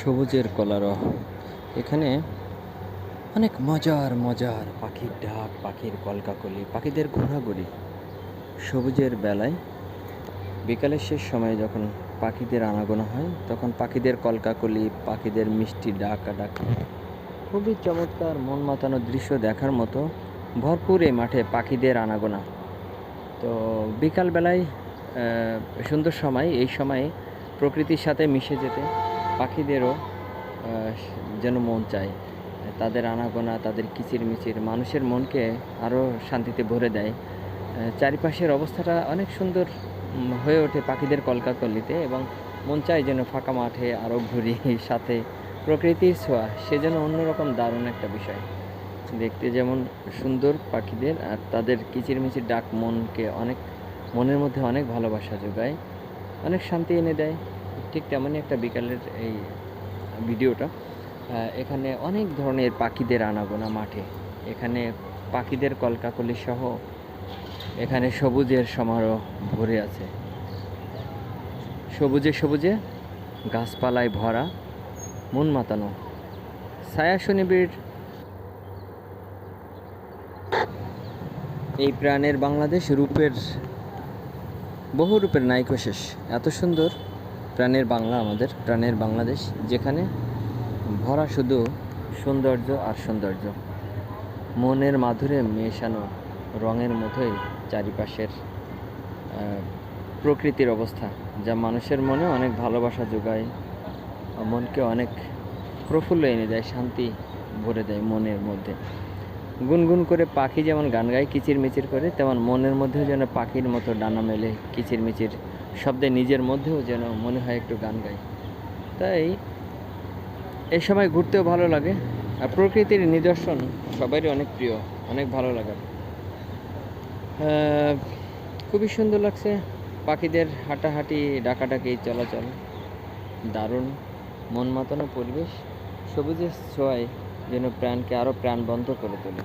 সবুজের কলারব। এখানে অনেক মজার মজার পাখির ডাক, পাখির কলকাকলি, পাখিদের ঘোরাঘুরি। সবুজের বেলায় বিকালের শেষ সময়ে যখন পাখিদের আনাগোনা হয়, তখন পাখিদের কলকাকলি, পাখিদের মিষ্টি ডাকাডাকি খুবই চমৎকার, মন মাতানো দৃশ্য দেখার মতো। ভরপুর এই মাঠে পাখিদের আনাগোনা। তো বিকালবেলায় সুন্দর সময়, এই সময়ে প্রকৃতির সাথে মিশে যেতে পাখিদেরও যেন মন চায়। তাদের আনাগোনা, তাদের কিচিরমিচির মানুষের মনকে আরও শান্তিতে ভরে দেয়। চারিপাশের অবস্থাটা অনেক সুন্দর হয়ে ওঠে পাখিদের কলকাকলিতে, এবং মন চায় যেন ফাঁকা মাঠে আরও ঘুরি, সাথে প্রকৃতির ছোঁয়া, সে যেন অন্যরকম দারুণ একটা বিষয়। দেখতে যেমন সুন্দর পাখিদের, আর তাদের কিচিরমিচির ডাক মনের মধ্যে অনেক ভালোবাসা যোগায়, অনেক শান্তি এনে দেয়। ঠিক তেমনই একটা বিকালের এই ভিডিওটা। এখানে অনেক ধরনের পাখিদের আনাগোনা মাঠে, এখানে পাখিদের কলকাকলি সহ এখানে সবুজের সমারোহ ভরে আছে। সবুজে সবুজে গাছপালায় ভরা, মন মাতানো ছায়া সুনিবিড় এই প্রাণের বাংলাদেশ। বহু রূপের নায়িকা শেষ। এত সুন্দর প্রাণের বাংলা, আমাদের প্রাণের বাংলাদেশ, যেখানে ভরা শুধু সৌন্দর্য আর সৌন্দর্য। মনের মাধুরে মেশানো রঙের মতোই চারিপাশের প্রকৃতির অবস্থা, যা মানুষের মনে অনেক ভালোবাসা যোগায়, মনকে অনেক প্রফুল্ল এনে দেয়, শান্তি ভরে দেয় মনের মধ্যে। গুনগুন করে পাখি যেমন গান গায় কিচিরমিচির করে, তেমন মনের মধ্যেও যেন পাখির মতো ডানা মেলে কিচিরমিচির শব্দে নিজের মধ্যেও যেন মনে হয় একটু গান গায়। তাই এই সময় ঘুরতেও ভালো লাগে, আর প্রকৃতির নিদর্শন সবারই অনেক প্রিয়, অনেক ভালো লাগার। খুবই সুন্দর লাগছে পাখিদের হাঁটাহাঁটি, ডাকাডাকি, চলাচল, দারুণ মন মাতানো পরিবেশ। সবুজের ছোঁয়ায় যেন প্রাণকে আরও প্রাণবন্ত করে তোলে।